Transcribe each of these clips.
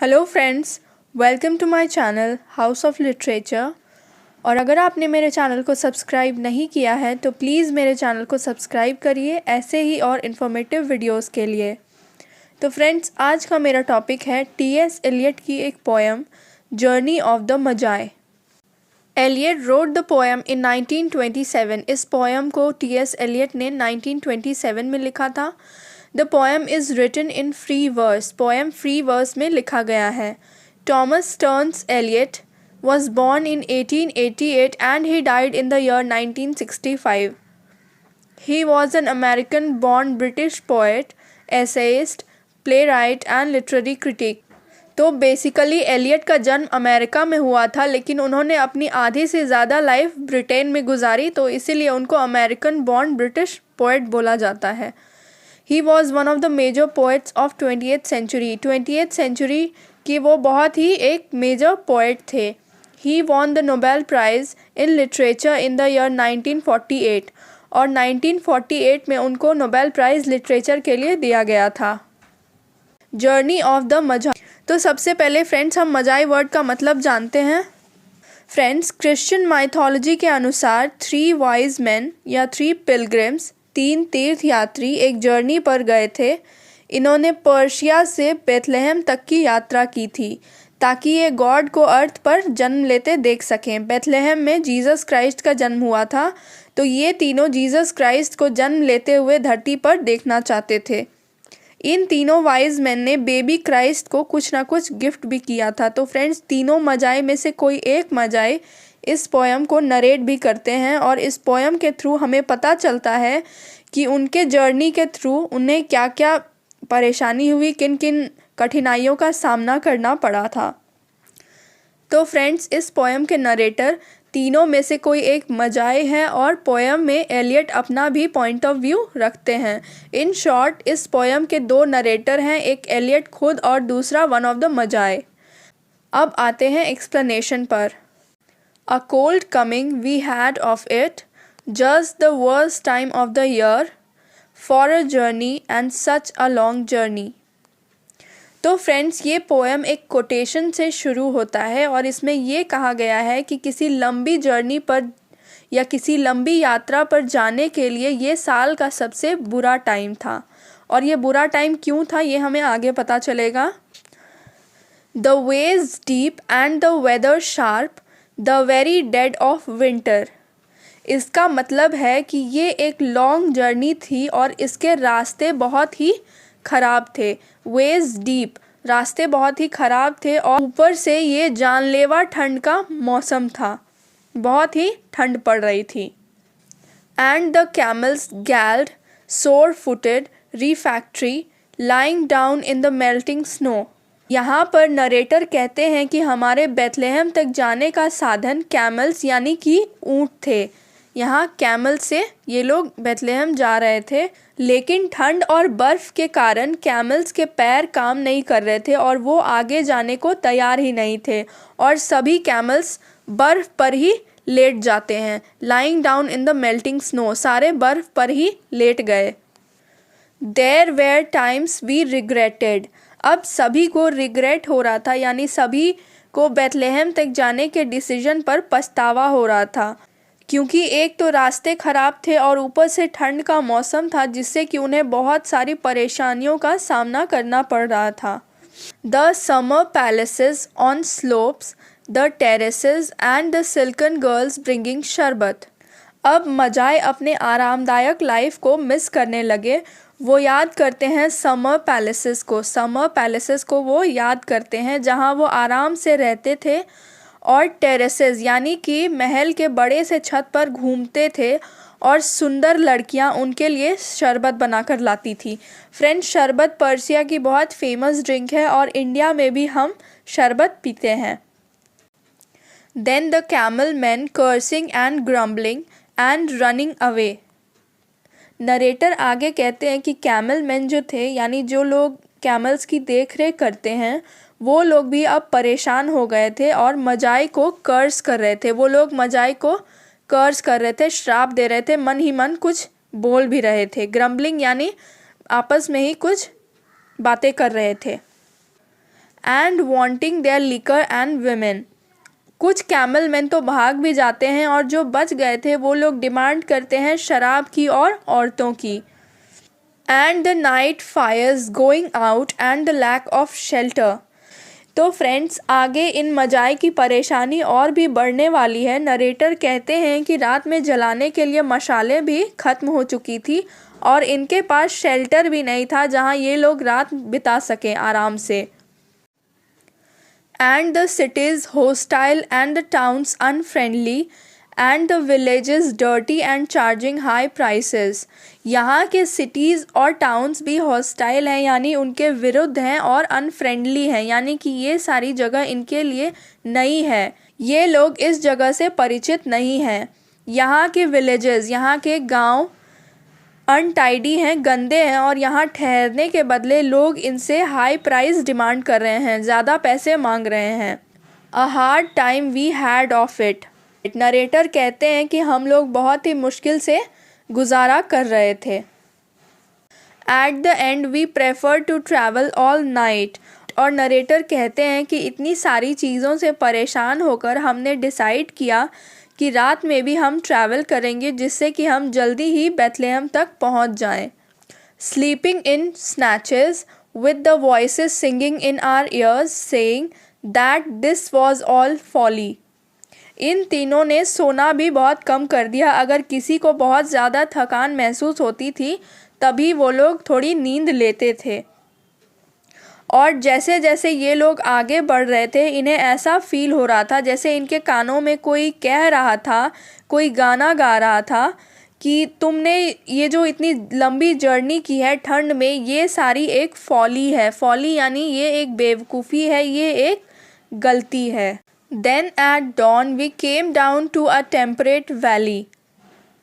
Hello friends, welcome to my channel house of literature. और अगर आपने मेरे चैनल को सब्सक्राइब नहीं किया है तो प्लीज़ मेरे चैनल को सब्सक्राइब करिए ऐसे ही और इन्फॉर्मेटिव वीडियोस के लिए। तो फ्रेंड्स, आज का मेरा टॉपिक है टी.एस. एलियट की एक poem journey of the Magi. Eliot wrote the poem in 1927। इस पोएम को टी.एस. एलियट ने 1927 में लिखा था। The poem is written in free verse. Poem free verse में लिखा गया है। Thomas Stearns Eliot was born in 1888 and he died in the year 1965. He was an American-born British poet, essayist, playwright and literary critic. तो basically Elliott का जन्म America में हुआ था, लेकिन उन्होंने अपनी आधी से ज़्यादा लाइफ ब्रिटेन में गुजारी, तो इसीलिए उनको अमेरिकन बॉर्न ब्रिटिश पोएट बोला जाता है। He was one of the major poets of 20th century. 20th century की वो बहुत ही एक मेजर पोएट थे। He won the Nobel prize in literature in the year 1948 और 1948 में उनको नोबेल प्राइज़ लिटरेचर के लिए दिया गया था। Journey of the Magi. तो सबसे पहले फ्रेंड्स, हम मजाए वर्ड का मतलब जानते हैं। फ्रेंड्स, क्रिश्चियन माइथोलॉजी के अनुसार 3 वाइज मैन या 3 पिलग्रिम्स, 3 तीर्थयात्री एक जर्नी पर गए थे। इन्होंने पर्शिया से बेथलेहम तक की यात्रा की थी ताकि ये गॉड को अर्थ पर जन्म लेते देख सकें। बेथलेहम में जीसस क्राइस्ट का जन्म हुआ था, तो ये तीनों जीसस क्राइस्ट को जन्म लेते हुए धरती पर देखना चाहते थे। इन तीनों वाइज मैन ने बेबी क्राइस्ट को कुछ ना कुछ गिफ्ट भी किया था। तो फ्रेंड्स, तीनों मजाए में से कोई एक मजाए इस पोएम को नरेट भी करते हैं और इस पोएम के थ्रू हमें पता चलता है कि उनके जर्नी के थ्रू उन्हें क्या क्या परेशानी हुई, किन किन कठिनाइयों का सामना करना पड़ा था। तो फ्रेंड्स, इस पोएम के नरेटर तीनों में से कोई एक मजाए है और पोएम में एलियट अपना भी पॉइंट ऑफ व्यू रखते हैं। इन शॉर्ट, इस पोएम के 2 नरेटर हैं, एक एलियट खुद और दूसरा वन ऑफ द मजाए। अब आते हैं एक्सप्लेनेशन पर। A cold coming we had of it, just the worst time of the year for a journey and such a long journey. तो फ्रेंड्स, ये पोएम एक कोटेशन से शुरू होता है और इसमें ये कहा गया है कि किसी लंबी जर्नी पर या किसी लंबी यात्रा पर जाने के लिए ये साल का सबसे बुरा टाइम था। और ये बुरा टाइम क्यों था, ये हमें आगे पता चलेगा। The ways deep and the weather sharp, the very dead of winter. इसका मतलब है कि ये एक लॉन्ग जर्नी थी और इसके रास्ते बहुत ही ख़राब थे। वेज डीप, रास्ते बहुत ही ख़राब थे और ऊपर से ये जानलेवा ठंड का मौसम था, बहुत ही ठंड पड़ रही थी। एंड द कैमल्स गैल्ड सोर footed refractory lying down in the melting snow. यहाँ पर नरेटर कहते हैं कि हमारे बेथलेहम तक जाने का साधन कैमल्स यानी कि ऊँट थे। यहाँ कैमल से ये लोग बेथलेहम जा रहे थे, लेकिन ठंड और बर्फ़ के कारण कैमल्स के पैर काम नहीं कर रहे थे और वो आगे जाने को तैयार ही नहीं थे और सभी कैमल्स बर्फ़ पर ही लेट जाते हैं। Lying down in the melting snow, सारे बर्फ़ पर ही लेट गए। There were times we regretted. अब सभी को रिग्रेट हो रहा था, यानी सभी को बेथलेहम तक जाने के डिसीजन पर पछतावा हो रहा था, क्योंकि एक तो रास्ते ख़राब थे और ऊपर से ठंड का मौसम था, जिससे कि उन्हें बहुत सारी परेशानियों का सामना करना पड़ रहा था। The summer palaces on slopes, the terraces and the silken girls bringing शरबत। अब मजाए अपने आरामदायक लाइफ को मिस करने लगे। वो याद करते हैं समर पैलेसेस को। समर पैलेसेस को वो याद करते हैं जहाँ वो आराम से रहते थे, और टेरेसेस यानी कि महल के बड़े से छत पर घूमते थे और सुंदर लड़कियां उनके लिए शरबत बनाकर लाती थी। फ्रेंड्स, शरबत पर्सिया की बहुत फेमस ड्रिंक है और इंडिया में भी हम शरबत पीते हैं। Then the camel man cursing and grumbling and running away. Narrator आगे कहते हैं कि कैमल मैन जो थे, यानी जो लोग कैमल्स की देख रेख करते हैं, वो लोग भी अब परेशान हो गए थे और मजाए को कर्स कर रहे थे। वो लोग मजाए को कर्स कर रहे थे, श्राप दे रहे थे, मन ही मन कुछ बोल भी रहे थे। ग्रम्बलिंग यानी आपस में ही कुछ बातें कर रहे थे। and wanting their liquor and women. कुछ कैमल मैन तो भाग भी जाते हैं और जो बच गए थे वो लोग डिमांड करते हैं शराब की और औरतों की. And the night fires going out and the lack of shelter. तो फ्रेंड्स, आगे इन मजाई की परेशानी और भी बढ़ने वाली है. नरेटर कहते हैं कि रात में जलाने के लिए मशालें भी ख़त्म हो चुकी थी और इनके पास शेल्टर भी नहीं था जहां ये लोग रात बिता सकें आराम से. And the cities hostile and the towns unfriendly and the villages dirty and charging high prices. यहाँ के cities और towns भी hostile हैं यानी उनके विरुद्ध हैं और unfriendly हैं यानी कि ये सारी जगह इनके लिए नई है. ये लोग इस जगह से परिचित नहीं हैं. यहाँ के villages, यहाँ के गांव अनटाइडी हैं, गंदे हैं और यहाँ ठहरने के बदले लोग इनसे हाई प्राइस डिमांड कर रहे हैं, ज़्यादा पैसे मांग रहे हैं. A hard time we had of it. Narrator कहते हैं कि हम लोग बहुत ही मुश्किल से गुजारा कर रहे थे. At the end we prefer to travel all night. और नरेटर कहते हैं कि इतनी सारी चीज़ों से परेशान होकर हमने डिसाइड किया कि रात में भी हम ट्रैवल करेंगे जिससे कि हम जल्दी ही बेथलेहम तक पहुंच जाएं. Sleeping in snatches with the voices singing in our ears saying that this was all folly. इन तीनों ने सोना भी बहुत कम कर दिया. अगर किसी को बहुत ज़्यादा थकान महसूस होती थी तभी वो लोग थोड़ी नींद लेते थे. और जैसे जैसे ये लोग आगे बढ़ रहे थे इन्हें ऐसा फील हो रहा था जैसे इनके कानों में कोई कह रहा था, कोई गाना गा रहा था कि तुमने ये जो इतनी लंबी जर्नी की है ठंड में, ये सारी एक फॉली है. फॉली यानी ये एक बेवकूफ़ी है, ये एक गलती है. Then at dawn we came down to a temperate valley.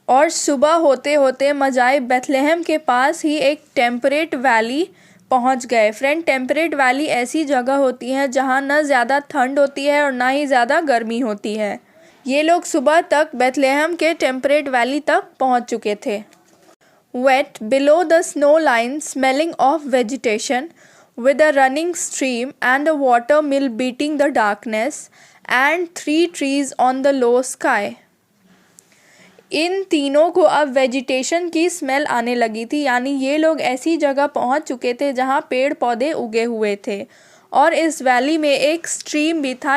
और सुबह होते होते मजाई बेथलेहम के पास ही एक टेम्परेट वैली पहुंच गए. फ्रेंड, टेम्परेट वैली ऐसी जगह होती है जहां न ज़्यादा ठंड होती है और ना ही ज़्यादा गर्मी होती है. ये लोग सुबह तक बेथलेहम के टेम्परेट वैली तक पहुंच चुके थे. Wet below the snow line smelling of vegetation with a running stream and a water mill beating the darkness and 3 trees on the low sky. इन तीनों को अब वेजिटेशन की स्मेल आने लगी थी यानी ये लोग ऐसी जगह पहुंच चुके थे जहां पेड़ पौधे उगे हुए थे और इस वैली में एक स्ट्रीम भी था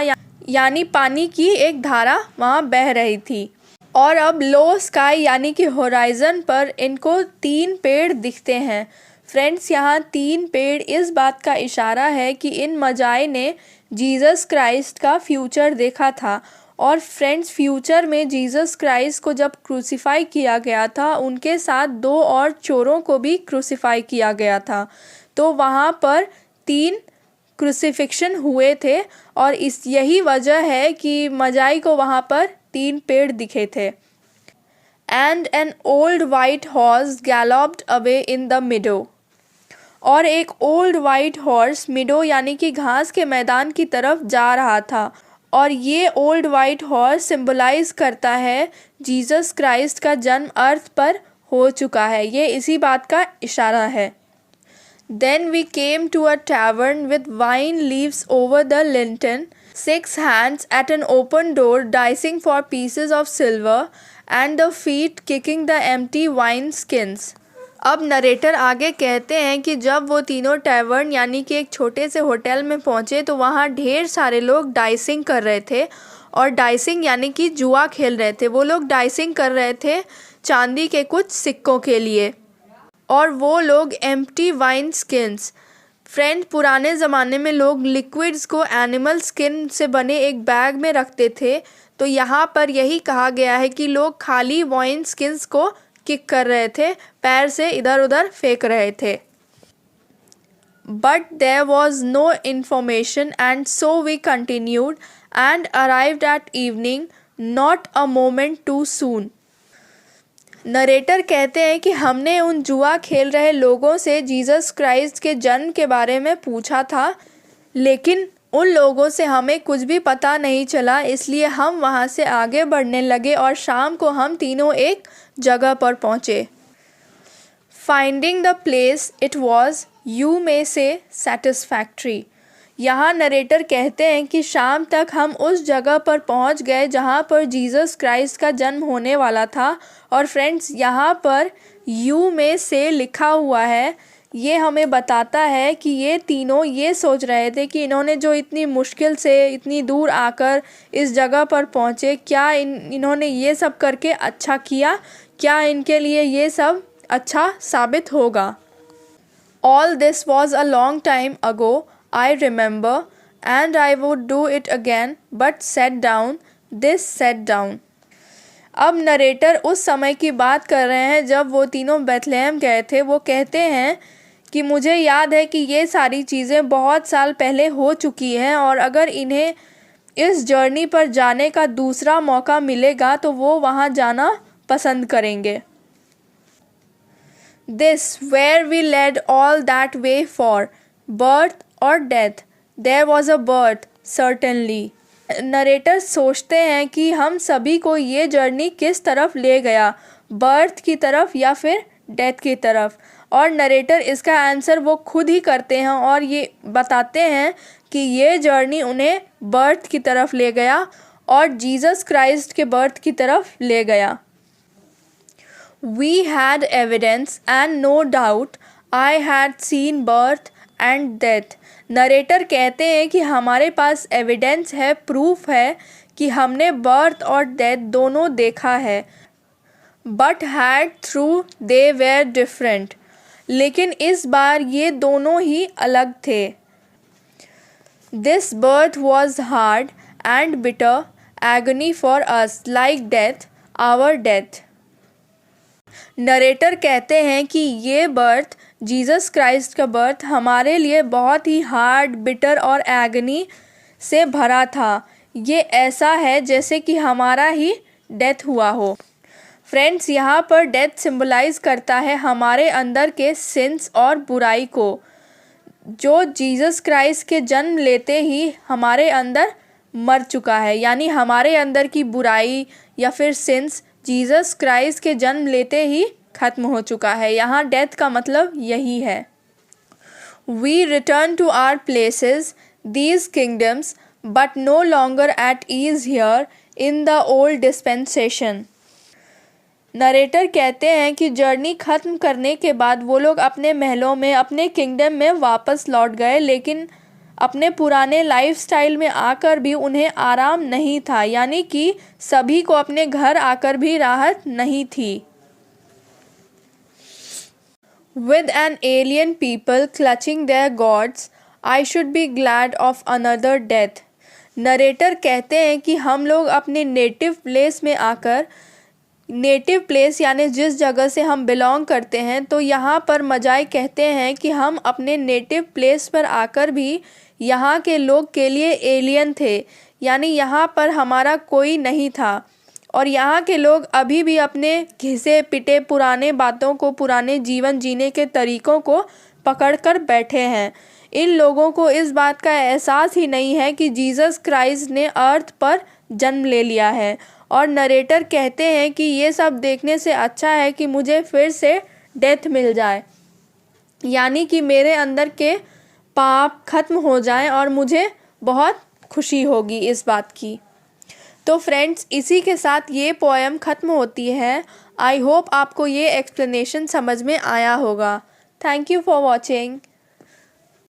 यानी पानी की एक धारा वहां बह रही थी. और अब लो स्काई यानी कि होराइजन पर इनको 3 पेड़ दिखते हैं. फ्रेंड्स, यहाँ 3 पेड़ इस बात का इशारा है कि इन मजाई ने जीसस क्राइस्ट का फ्यूचर देखा था. और फ्रेंड्स, फ्यूचर में जीसस क्राइस्ट को जब क्रूसीफाई किया गया था उनके साथ 2 और चोरों को भी क्रूसीफाई किया गया था. तो वहाँ पर 3 क्रूसीफिक्शन हुए थे और यही वजह है कि मजाई को वहाँ पर 3 पेड़ दिखे थे. And an old white horse galloped away in the meadow. और एक ओल्ड वाइट हॉर्स मिडो यानी कि घास के मैदान की तरफ जा रहा था. और ये ओल्ड वाइट हॉर्स सिंबलाइज करता है जीसस क्राइस्ट का जन्म अर्थ पर हो चुका है. ये इसी बात का इशारा है. Then we came to a tavern with vine leaves over the lintel, 6 hands at an open door dicing for pieces of silver and the feet kicking the empty wine skins. अब नरेटर आगे कहते हैं कि जब वो तीनों tavern यानी कि एक छोटे से होटल में पहुँचे तो वहाँ ढेर सारे लोग डाइसिंग कर रहे थे. और डाइसिंग यानी कि जुआ खेल रहे थे. वो लोग डाइसिंग कर रहे थे चांदी के कुछ सिक्कों के लिए. और वो लोग एम्प्टी वाइन स्किन्स. फ्रेंड, पुराने ज़माने में लोग लिक्विड्स को एनिमल स्किन से बने एक बैग में रखते थे. तो यहाँ पर यही कहा गया है कि लोग खाली वाइन स्किन्स को किक कर रहे थे, पैर से इधर उधर फेंक रहे थे. But there was no information and so we continued and arrived at evening not a moment too soon. Narrator कहते हैं कि हमने उन जुआ खेल रहे लोगों से जीसस क्राइस्ट के जन्म के बारे में पूछा था लेकिन उन लोगों से हमें कुछ भी पता नहीं चला, इसलिए हम वहाँ से आगे बढ़ने लगे और शाम को हम तीनों एक जगह पर पहुँचे. Finding the place it was you may से सेटिस्फैक्ट्री. यहाँ नरेटर कहते हैं कि शाम तक हम उस जगह पर पहुँच गए जहाँ पर जीसस क्राइस्ट का जन्म होने वाला था। और फ्रेंड्स, यहाँ पर यू में से लिखा हुआ है, ये हमें बताता है कि ये तीनों ये सोच रहे थे कि इन्होंने जो इतनी मुश्किल से इतनी दूर आकर इस जगह पर पहुँचे, क्या इन्होंने ये सब करके अच्छा किया, क्या इनके लिए ये सब अच्छा साबित होगा। All this was a long time ago, I remember, and I would do it again, but sat down, this sat down. अब नरेटर उस समय की बात कर रहे हैं जब वो तीनों बेथलेहम गए थे। वो कहते हैं कि मुझे याद है कि ये सारी चीज़ें बहुत साल पहले हो चुकी हैं, और अगर इन्हें इस जर्नी पर जाने का दूसरा मौका मिलेगा तो वो वहाँ जाना पसंद करेंगे। This where we led all that way for birth or death. There was a birth, certainly. Narrator सोचते हैं कि हम सभी को ये जर्नी किस तरफ ले गया, बर्थ की तरफ या फिर डेथ की तरफ। और नरेटर इसका आंसर वो खुद ही करते हैं और ये बताते हैं कि ये जर्नी उन्हें बर्थ की तरफ ले गया और जीसस क्राइस्ट के बर्थ की तरफ ले गया। We had evidence and no doubt I had seen birth and death. Narrator कहते हैं कि हमारे पास एविडेंस है, प्रूफ है कि हमने बर्थ और डेथ दोनों देखा है। But had through they were different. लेकिन इस बार ये दोनों ही अलग थे। This birth was hard and bitter agony for us, like death, our death. Narrator कहते हैं कि ये बर्थ, जीसस क्राइस्ट का बर्थ, हमारे लिए बहुत ही हार्ड, बिटर और एगनी से भरा था। ये ऐसा है जैसे कि हमारा ही डेथ हुआ हो। फ्रेंड्स, यहाँ पर डेथ सिंबलाइज करता है हमारे अंदर के सिंस और बुराई को, जो जीसस क्राइस्ट के जन्म लेते ही हमारे अंदर मर चुका है। यानी हमारे अंदर की बुराई या फिर सिंस जीसस क्राइस्ट के जन्म लेते ही खत्म हो चुका है। यहाँ डेथ का मतलब यही है। We return to our places, these kingdoms, but no longer at ease here in the old dispensation. Narrator कहते हैं कि जर्नी ख़त्म करने के बाद वो लोग अपने महलों में, अपने किंगडम में वापस लौट गए, लेकिन अपने पुराने लाइफस्टाइल में आकर भी उन्हें आराम नहीं था। यानी कि सभी को अपने घर आकर भी राहत नहीं थी। With an alien people clutching their gods, I should be glad of another death. Narrator कहते हैं कि हम लोग अपने नेटिव प्लेस में आकर, नेटिव प्लेस यानी जिस जगह से हम बिलोंग करते हैं, तो यहाँ पर मजाई कहते हैं कि हम अपने नेटिव प्लेस पर आकर भी यहाँ के लोग के लिए एलियन थे। यानी यहाँ पर हमारा कोई नहीं था और यहाँ के लोग अभी भी अपने घिसे पिटे पुराने बातों को, पुराने जीवन जीने के तरीक़ों को पकड़ कर बैठे हैं। इन लोगों को इस बात का एहसास ही नहीं है कि जीसस क्राइस्ट ने अर्थ पर जन्म ले लिया है। और नरेटर कहते हैं कि ये सब देखने से अच्छा है कि मुझे फिर से डेथ मिल जाए, यानी कि मेरे अंदर के पाप खत्म हो जाएं और मुझे बहुत खुशी होगी इस बात की। तो फ्रेंड्स, इसी के साथ ये पोएम ख़त्म होती है। आई होप आपको ये एक्सप्लेनेशन समझ में आया होगा। Thank you for watching.